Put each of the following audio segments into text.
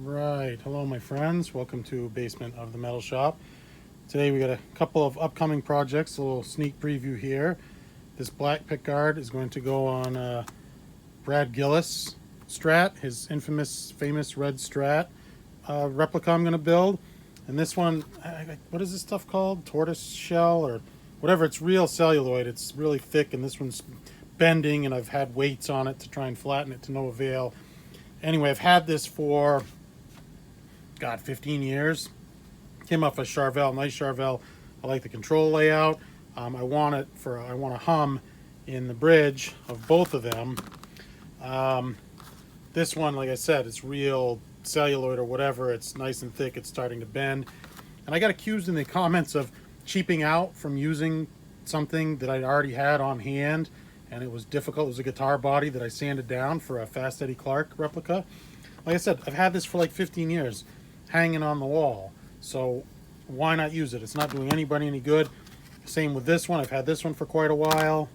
Right, hello my friends, welcome to Basement of the Metal Shop. Today we got a couple of upcoming projects, a little sneak preview here. This black pickguard is going to go on Brad Gillis Strat, his famous Red Strat replica I'm going to build. And this one, what is this stuff called? Tortoise shell or whatever, it's real celluloid, it's really thick, and this one's bending, and I've had weights on it to try and flatten it to no avail. Anyway, I've had this for 15 years. Came off a Charvel, nice Charvel. I like the control layout. I want a hum in the bridge of both of them. This one, like I said, it's real celluloid or whatever. It's nice and thick. It's starting to bend. And I got accused in the comments of cheaping out from using something that I already had on hand, and it was difficult. It was a guitar body that I sanded down for a Fast Eddie Clark replica. Like I said, I've had this for like 15 years hanging on the wall, so why not use it? It's not doing anybody any good. Same with this one. I've had this one for quite a while.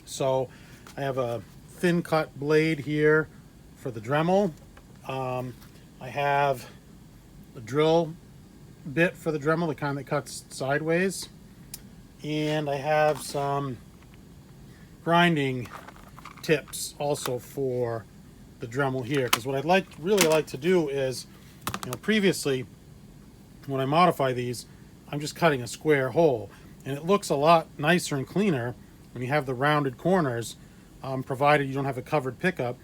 So I have a thin cut blade here for the Dremel. I have a drill bit for the Dremel, the kind that cuts sideways, and I have some grinding tips also for the Dremel here, because what I'd really like to do is, previously when I modify these, I'm just cutting a square hole, and it looks a lot nicer and cleaner when you have the rounded corners, provided you don't have a covered pickup.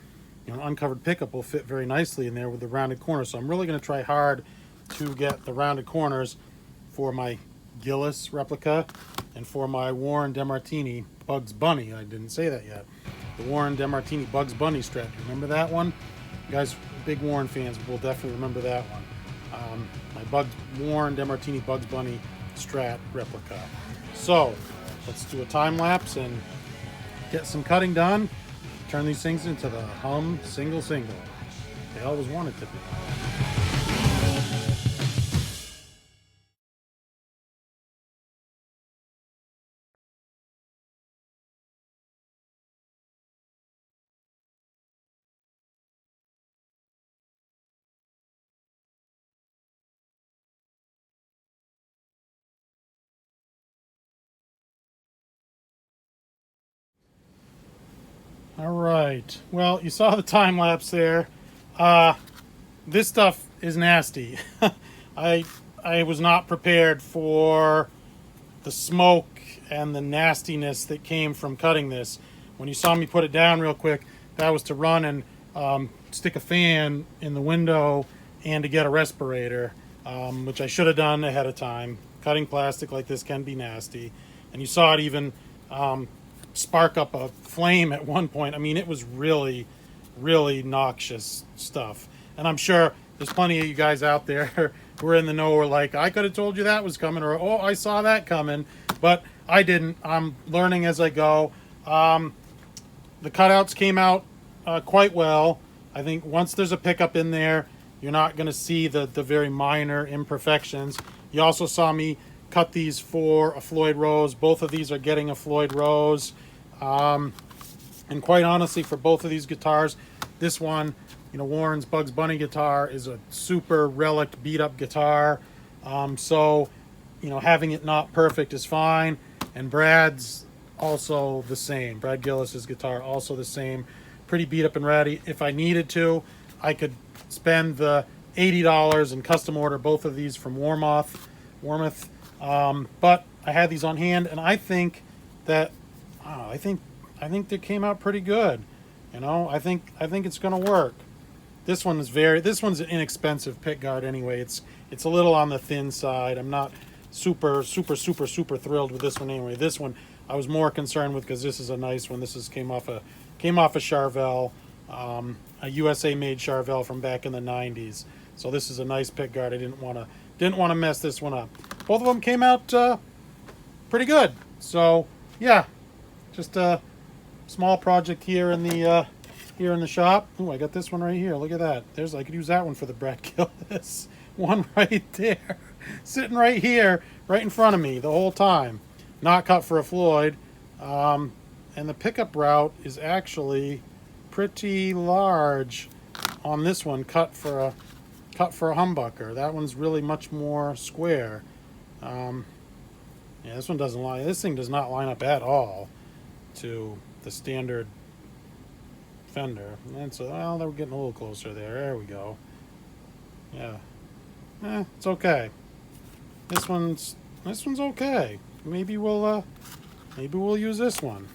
An uncovered pickup will fit very nicely in there with the rounded corners. So I'm really going to try hard to get the rounded corners for my Gillis replica and for my Warren DeMartini Bugs Bunny. I didn't say that yet. The Warren DeMartini Bugs Bunny Strat. Remember that one? You guys, big Warren fans will definitely remember that one. My Warren DeMartini Bugs Bunny Strat replica. So let's do a time lapse and get some cutting done. Turn these things into the hum single. They always wanted to be. All right. Well, you saw the time lapse there. This stuff is nasty. I was not prepared for the smoke and the nastiness that came from cutting this. When you saw me put it down real quick, that was to run and stick a fan in the window and to get a respirator, which I should have done ahead of time. Cutting plastic like this can be nasty. And you saw it even spark up a flame at one point. I mean, it was really, really noxious stuff. And I'm sure there's plenty of you guys out there who are in the know who are like, I could have told you that was coming, or, oh, I saw that coming, but I didn't. I'm learning as I go. The cutouts came out quite well. I think once there's a pickup in there, you're not going to see the very minor imperfections. You also saw me cut these for a Floyd Rose. Both of these are getting a Floyd Rose. And quite honestly, for both of these guitars, this one, Warren's Bugs Bunny guitar is a super relic beat up guitar. So, having it not perfect is fine. And Brad's also the same. Brad Gillis's guitar also the same. Pretty beat up and ratty. If I needed to, I could spend the $80 and custom order both of these from Warmoth. But I had these on hand, and I think that I think they came out pretty good. I think it's going to work. This one's an inexpensive pickguard anyway. It's a little on the thin side. I'm not super thrilled with this one anyway. This one I was more concerned with because this is a nice one. This came off a Charvel, a USA made Charvel from back in the 90s. So this is a nice pickguard. I didn't want to mess this one up. Both of them came out pretty good. So yeah, just a small project here in the shop. Ooh, I got this one right here. Look at that. I could use that one for the Brad Gillis one right there, sitting right here, right in front of me the whole time. Not cut for a Floyd, and the pickup route is actually pretty large on this one, cut for cut for a humbucker. That one's really much more square. Um, yeah, this one doesn't line. This thing does not line up at all to the standard fender. And so, well, they're getting a little closer there. There we go. Yeah, it's okay. This one's okay. Maybe we'll use this one.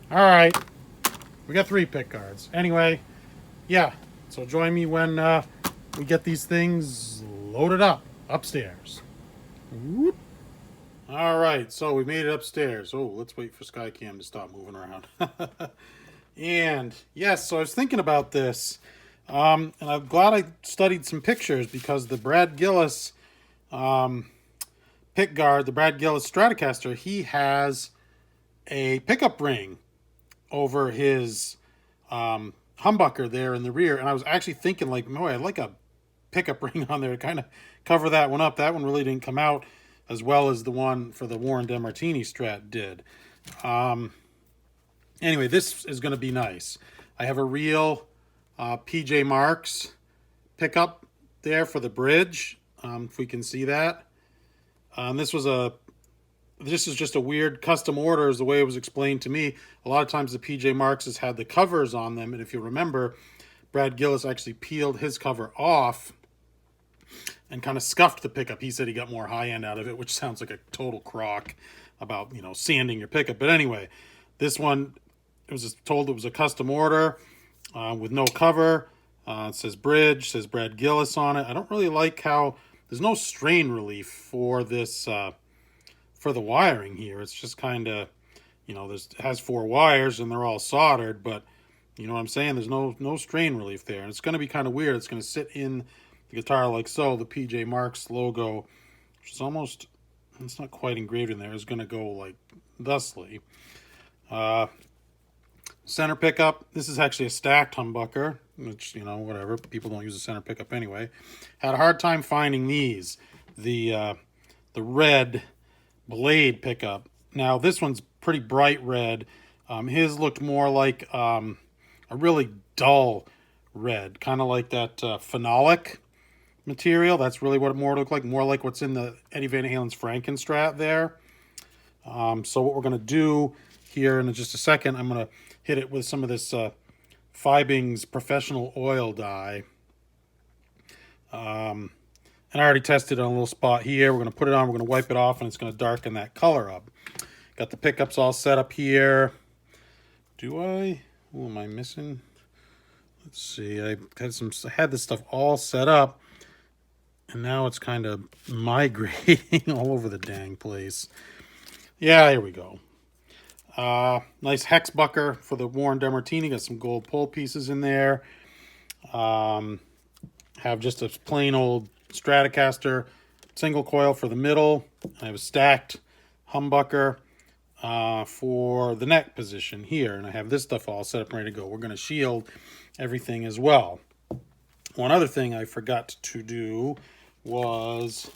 All right, we got 3 pickguards. Anyway, yeah. So join me when we get these things loaded up upstairs. Whoop. All right, so we made it upstairs. Oh, let's wait for Skycam to stop moving around. And yes, so I was thinking about this, and I'm glad I studied some pictures because the Brad Gillis pickguard, the Brad Gillis Stratocaster, he has a pickup ring over his humbucker there in the rear, and I was actually thinking, like, no, I'd like a pickup ring on there to kind of cover that one up. That one really didn't come out as well as the one for the Warren DeMartini Strat did. Anyway, this is going to be nice. I have a real PJ Marks pickup there for the bridge, if we can see that. This is just a weird custom order, is the way it was explained to me. A lot of times the PJ Marks has had the covers on them, and if you remember, Brad Gillis actually peeled his cover off and kind of scuffed the pickup. He said he got more high end out of it, which sounds like a total crock about, sanding your pickup. But anyway, this one, it was told it was a custom order with no cover. It says bridge, says Brad Gillis on it. I don't really like how there's no strain relief for this, for the wiring here. It's just kind of, it has 4 wires and they're all soldered, but you know what I'm saying? There's no strain relief there. And it's going to be kind of weird. It's going to sit in the guitar like so. The PJ Marks logo, which is almost, it's not quite engraved in there, is going to go like thusly. Center pickup. This is actually a stacked humbucker, which, whatever. People don't use a center pickup anyway. Had a hard time finding these. The red blade pickup. Now, this one's pretty bright red. His looked more like a really dull red, kind of like that phenolic material. That's really what it more looked like, more like what's in the Eddie Van Halen's Frankenstrat there. So what we're going to do here in just a second, I'm going to hit it with some of this Fibings Professional Oil Dye. And I already tested it on a little spot here. We're going to put it on, we're going to wipe it off, and it's going to darken that color up. Got the pickups all set up here. Who am I missing? Let's see, I had this stuff all set up, and now it's kind of migrating all over the dang place. Yeah, here we go. Nice hex bucker for the Warren DeMartini. Got some gold pull pieces in there. Have just a plain old Stratocaster single coil for the middle. I have a stacked humbucker for the neck position here, and I have this stuff all set up and ready to go. We're going to shield everything as well. One other thing I forgot to do was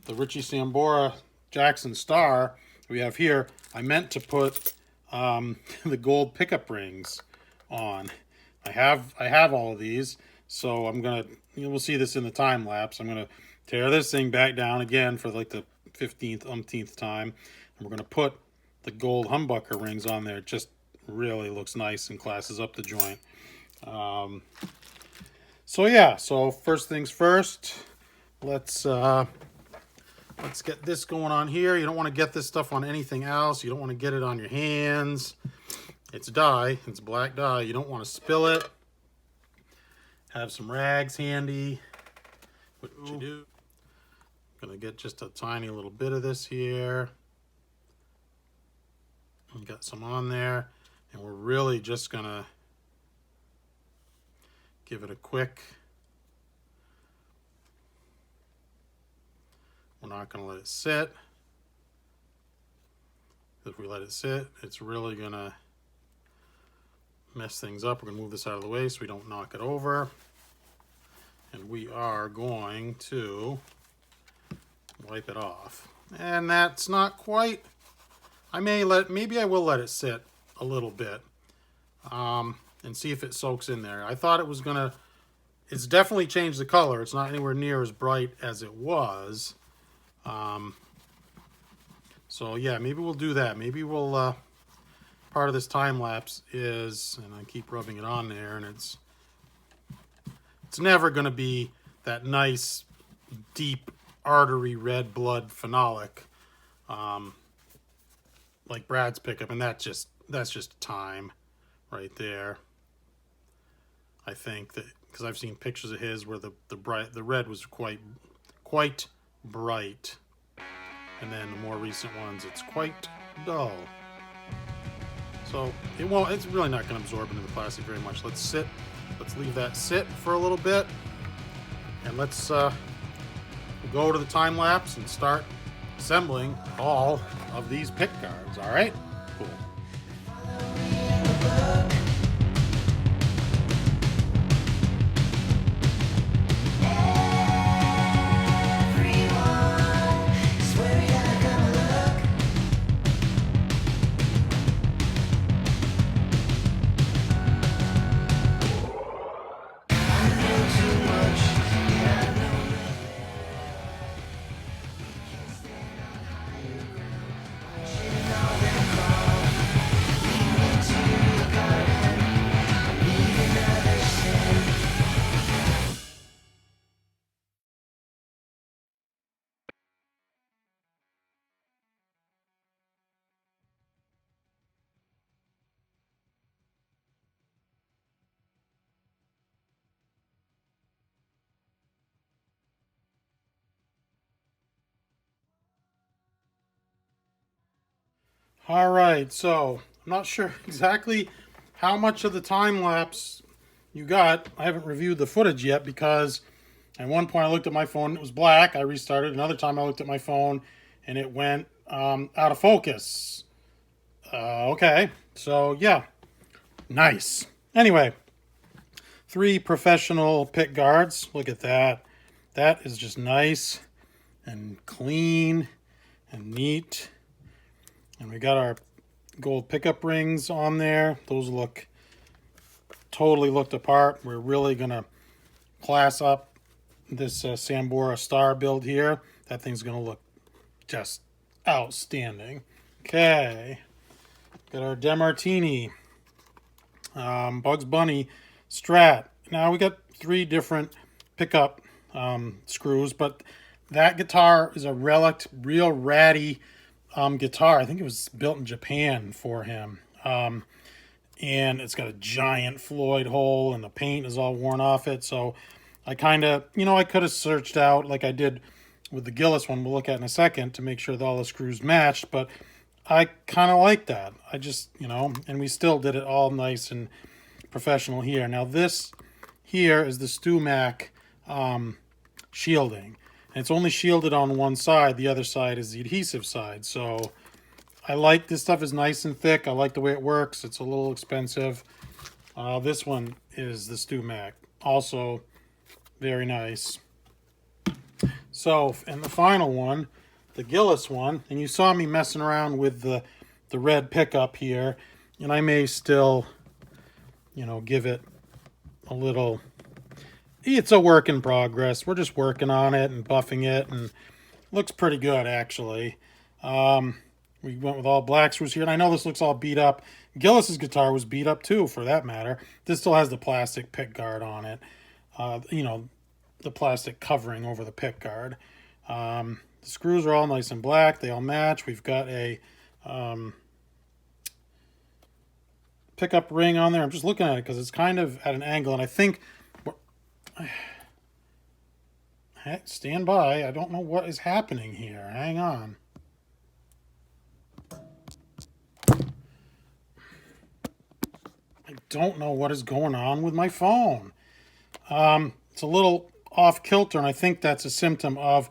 the Richie Sambora Jackson Star we have here. I meant to put the gold pickup rings on. I have all of these, so I'm gonna, we'll see this in the time lapse. I'm gonna tear this thing back down again for like the 15th, umpteenth time, and we're gonna put the gold humbucker rings on there. It just really looks nice and classes up the joint. So yeah, so first things first, let's get this going on here. You don't want to get this stuff on anything else. You don't want to get it on your hands. It's dye. It's black dye. You don't want to spill it. Have some rags handy. What you do. I'm going to get just a tiny little bit of this here. And got some on there. And we're really just going to give it a quick. We're not going to let it sit. If we let it sit, it's really going to mess things up. We're going to move this out of the way so we don't knock it over. And we are going to wipe it off. And that's not quite, maybe I will let it sit a little bit and see if it soaks in there. I thought it was going to it's definitely changed the color. It's not anywhere near as bright as it was. So yeah, maybe we'll do that. Maybe we'll, part of this time lapse is, and I keep rubbing it on there, and it's never going to be that nice, deep, artery red blood phenolic, like Brad's pickup, and that's just time right there. I think that because I've seen pictures of his where the red was quite bright, and then the more recent ones it's quite dull. So it's really not going to absorb into the plastic very much. Let's leave that sit for a little bit, and let's go to the time lapse and start assembling all of these pick guards. All right, cool. All right, so I'm not sure exactly how much of the time lapse you got. I haven't reviewed the footage yet because at one point I looked at my phone, it was black. I restarted. Another time I looked at my phone and it went out of focus. Okay, so yeah, nice. Anyway, 3 professional pick guards. Look at that. That is just nice and clean and neat. And we got our gold pickup rings on there. Those totally looked apart. We're really going to class up this Sambora Star build here. That thing's going to look just outstanding. Okay. Got our DeMartini Bugs Bunny Strat. Now we got 3 different pickup screws, but that guitar is a relic, real ratty guitar. I think it was built in Japan for him. And it's got a giant Floyd hole and the paint is all worn off it. So I kind of, I could have searched out like I did with the Gillis one we'll look at in a second to make sure that all the screws matched. But I kind of like that. I just, and we still did it all nice and professional here. Now this here is the StewMac shielding. And it's only shielded on one side. The other side is the adhesive side. So I like this stuff is nice and thick. I like the way it works. It's a little expensive. This one is the StewMac. Also very nice. So, and the final one, the Gillis one, and you saw me messing around with the red pickup here, and I may still, give it a little. It's a work in progress. We're just working on it and buffing it, and looks pretty good actually. We went with all black screws here, and I know this looks all beat up. Gillis's guitar was beat up too, for that matter. This still has the plastic pick guard on it. The plastic covering over the pick guard. The screws are all nice and black. They all match. We've got a pickup ring on there. I'm just looking at it because it's kind of at an angle, and I think... Stand by. I don't know what is happening here. Hang on. I don't know what is going on with my phone. It's a little off kilter, and I think that's a symptom of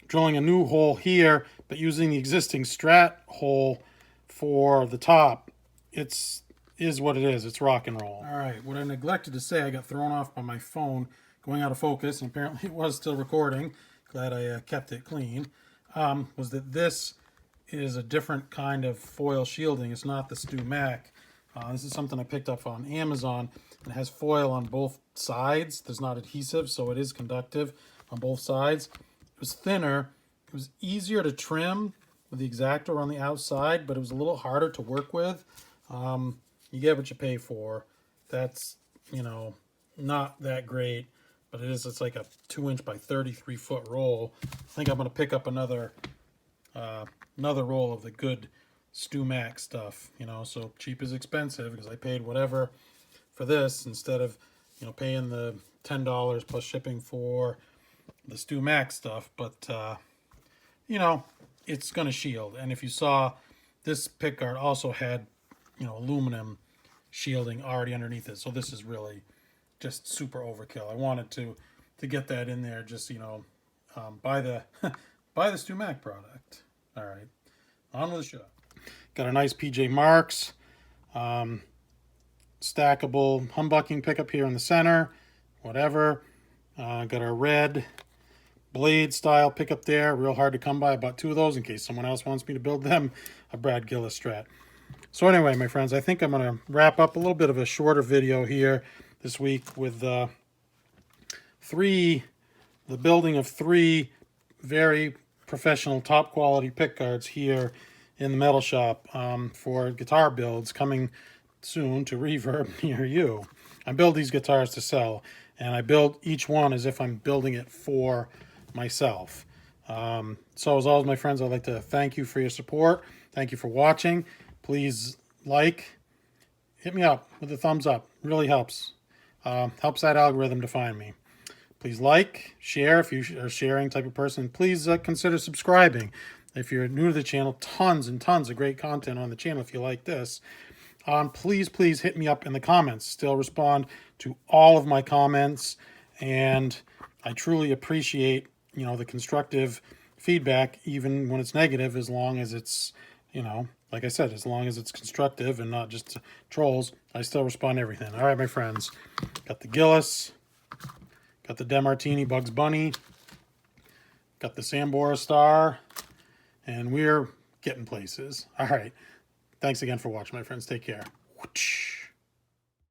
drilling a new hole here, but using the existing Strat hole for the top. Is what it is. It's rock and roll. All right, what I neglected to say, I got thrown off by my phone going out of focus, and apparently it was still recording. Glad I kept it clean. Was that this is a different kind of foil shielding. It's not the StewMac This is something I picked up on Amazon. It has foil on both sides. There's not adhesive, so it is conductive on both sides. It was thinner. It was easier to trim with the X-Acto on the outside, but it was a little harder to work with. You get what you pay for. That's, you know, not that great, but it's like a 2-inch by 33-foot roll. I think I'm going to pick up another roll of the good StewMac stuff, you know, so cheap is expensive, because I paid whatever for this instead of, you know, paying the $10 plus shipping for the StewMac stuff. But you know, it's going to shield. And if you saw, this pickguard also had, you know, aluminum shielding already underneath it, so this is really just super overkill. I wanted to get that in there, just, you know, buy the buy the StewMac product. All right, on with the show. Got a nice PJ Marks stackable humbucking pickup here in the center, whatever. Got our red blade style pickup there, real hard to come by. I bought 2 of those in case someone else wants me to build them a Brad Gillis Strat. So anyway, my friends, I think I'm going to wrap up a little bit of a shorter video here this week with the building of 3 very professional, top quality pickguards here in the metal shop for guitar builds coming soon to Reverb near you. I build these guitars to sell, and I build each one as if I'm building it for myself. So as always, my friends, I'd like to thank you for your support. Thank you for watching. Please hit me up with a thumbs up. Really helps. Helps that algorithm to find me. Please share if you are a sharing type of person. Please consider subscribing. If you're new to the channel, tons and tons of great content on the channel if you like this. Please hit me up in the comments. Still respond to all of my comments, and I truly appreciate, you know, the constructive feedback, even when it's negative, as long as it's, you know, like I said, as long as it's constructive and not just trolls. I still respond to everything. All right, my friends, got the Gillis, got the DeMartini Bugs Bunny, got the Sambora Star, and we're getting places. All right. Thanks again for watching, my friends. Take care. Whoosh.